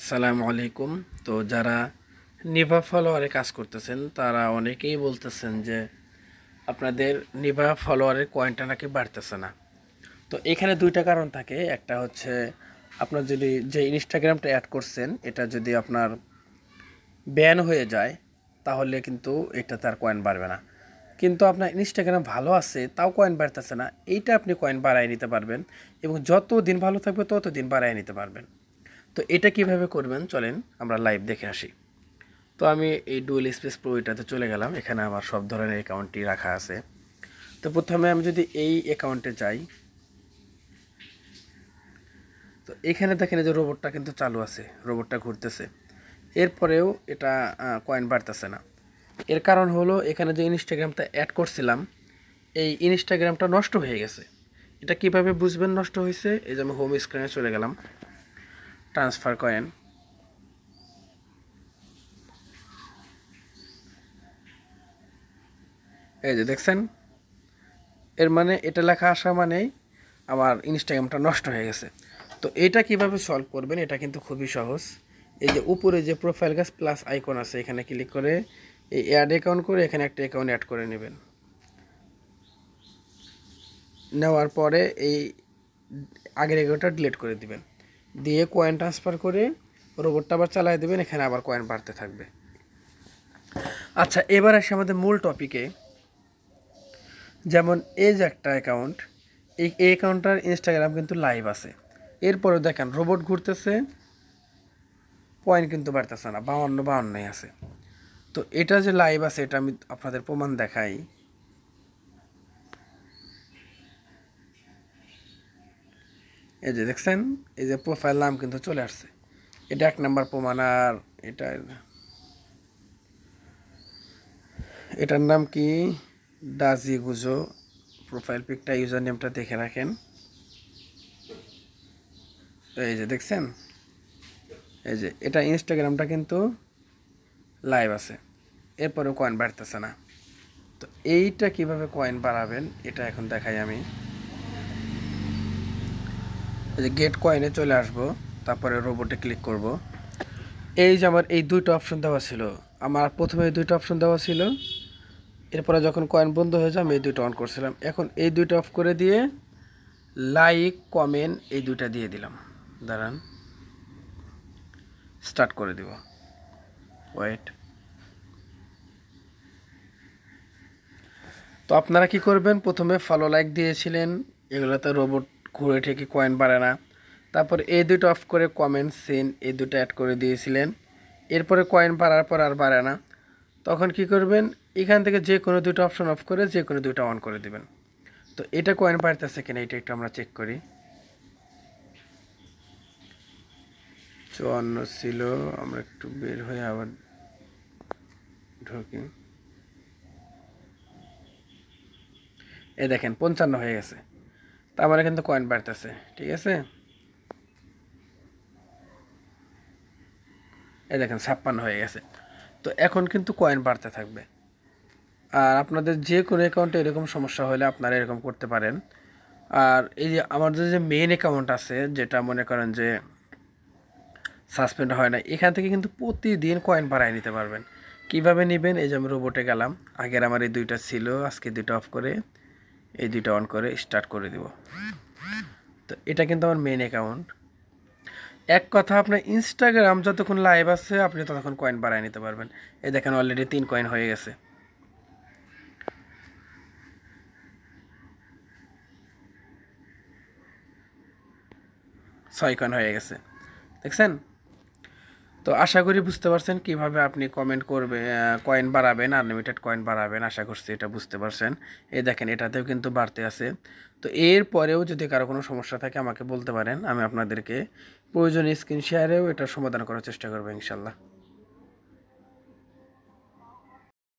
সালামু আলাইকুম। তো যারা নিভা ফলোয়ারে কাজ করতেছেন তারা অনেকেই বলতেছেন যে আপনাদের নিভা ফলোয়ারের কয়েনটা নাকি বাড়তেছে না। তো এখানে দুইটা কারণ থাকে। একটা হচ্ছে আপনার যদি যে ইনস্টাগ্রামটা অ্যাড করছেন এটা যদি আপনার ব্যান হয়ে যায় তাহলে কিন্তু এটা তার কয়েন বাড়বে না। কিন্তু আপনার ইনস্টাগ্রাম ভালো আছে তাও কয়েন বাড়তেছে না, এইটা আপনি কয়েন বাড়ায় নিতে পারবেন এবং যত দিন ভালো থাকবে তত দিন বাড়ায় নিতে পারবেন। তো এটা কিভাবে করবেন চলেন আমরা লাইভ দেখে আসি। তো আমি এই ডুয়েল স্পেস প্রো এটাতে চলে গেলাম। এখানে আমার সব ধরনের অ্যাকাউন্টই রাখা আছে। তো প্রথমে আমি যদি এই অ্যাকাউন্টে যাই, তো এখানে দেখেন যে রোবটটা কিন্তু চালু আছে, রোবটটা ঘুরতেছে, এরপরেও এটা কয়েন বাড়তেছে না। এর কারণ হলো এখানে যে ইনস্টাগ্রামটা অ্যাড করছিলাম এই ইনস্টাগ্রামটা নষ্ট হয়ে গেছে। এটা কিভাবে বুঝবেন নষ্ট হয়েছে? এই যে আমি হোম স্ক্রিনে চলে গেলাম, ট্রান্সফার কয়েন, এই যে দেখছেন, এর মানে এটা লেখা আসা মানেই আমার ইনস্টাগ্রামটা নষ্ট হয়ে গেছে। তো এটা কিভাবে সলভ করবেন এটা কিন্তু খুবই সহজ। এই যে উপরে যে প্রোফাইল গাছ প্লাস আইকন আছে এখানে ক্লিক করে এই অ্যাড অ্যাকাউন্ট করে এখানে একটা অ্যাকাউন্ট অ্যাড করে নেবেন। নেওয়ার পরে এই আগের অ্যাকাউন্টটা ডিলিট করে দিবেন, দিয়ে কয়েন ট্রান্সফার করে রোবটটা আবার চালায় দেবেন, এখানে আবার কয়েন বাড়তে থাকবে। আচ্ছা, এবার আসে আমাদের মূল টপিকে। যেমন এই যে একটা অ্যাকাউন্ট, এই অ্যাকাউন্টটার ইনস্টাগ্রাম কিন্তু লাইভ আছে, এরপরে দেখেন রোবট ঘুরতেছে, পয়েন্ট কিন্তু বাড়তেছে না, 52 আছে। তো এটা যে লাইভ আছে এটা আমি আপনাদের প্রমাণ দেখাই। এই যে দেখছেন, এই যে প্রোফাইল নাম কিন্তু চলে আসছে, এটা 1 নাম্বার প্রমাণ। আর এটা, এটার নাম কি, ডাজি গুজো। প্রোফাইল পিকটা ইউজার নেমটা দেখে রাখেন। এই যে দেখছেন, এই যে এটা ইনস্টাগ্রামটা কিন্তু লাইভ আছে, এরপরেও কয়েন বাড়তেছে না। তো এইটা কিভাবে কয়েন বাড়াবেন এটা এখন দেখাই আমি। এই যে গেট কয়েনে চলে আসবো, তারপরে রোবটে ক্লিক করব। এই যে আমার এই দুইটা অপশন দেওয়া ছিল, আমার প্রথমে এই দুইটা অপশন দেওয়া ছিল, এরপরে যখন কয়েন বন্ধ হয়ে যায় আমি এই দুইটা অন করছিলাম। এখন এই দুইটা অফ করে দিয়ে লাইক কমেন্ট এই দুইটা দিয়ে দিলাম। দাঁড়ান, স্টার্ট করে দিব, ওয়েট। তো আপনারা কি করবেন, প্রথমে ফলো লাইক দিয়েছিলেন, এগুলোতে রোবট ঘুরে ঠিকই কয়েন বাড়ে না। তারপর এই দুটো অফ করে কমেন্ট সিন এই দুটো অ্যাড করে দিয়েছিলেন, এরপরে কয়েন বাড়ার পর আর বাড়ে না। তখন কি করবেন, এখান থেকে যে কোনো দুটো অপশন অফ করে যে কোনো দুটো অন করে দিবেন। তো এটা কয়েন বাড়তেছে কিনা এটা একটু আমরা চেক করি। 54 ছিল, আমরা একটু বের হয়ে আবার ঢুকি। এই দেখেন 55 হয়ে গেছে, তার মানে কিন্তু কয়েন বাড়তেছে, ঠিক আছে। এই দেখেন 56 হয়ে গেছে। তো এখন কিন্তু কয়েন বাড়তে থাকবে। আর আপনাদের যে কোনো অ্যাকাউন্টে এরকম সমস্যা হলে আপনারা এরকম করতে পারেন। আর এই যে আমাদের যে মেইন অ্যাকাউন্ট আছে, যেটা মনে করেন যে সাসপেন্ড হয় না, এখান থেকে কিন্তু প্রতিদিন কয়েন বাড়ায় নিতে পারবেন। কিভাবে নেবেন, এই যে আমি রোবটে গেলাম, আগের আমার এই দুইটা ছিল, আজকে দুইটা অফ করে এই দুইটা অন করে স্টার্ট করে দিব। তো এটা কিন্তু আমার মেইন অ্যাকাউন্ট। এক কথা, আপনার ইনস্টাগ্রাম যতক্ষণ লাইভ আছে আপনি ততক্ষণ কয়েন বাড়ায় নিতে পারবেন। এই দেখেন অলরেডি 3 কয়েন হয়ে গেছে, 6 কয়েন হয়ে গেছে, দেখছেন। তো আশা করি বুঝতে পারছেন কিভাবে আপনি কমেন্ট করবে কয়েন বাড়াবেন, আনলিমিটেড কয়েন বাড়াবেন। আশা করছি এটা বুঝতে পারছেন। এই দেখেন এটাতেও কিন্তু বাড়তে আছে। তো এর পরেও যদি কারো কোনো সমস্যা থাকে আমাকে বলতে পারেন, আমি আপনাদেরকে প্রয়োজনীয় স্ক্রিন শেয়ারেও এটা সমাধান করার চেষ্টা করবো ইনশাল্লাহ।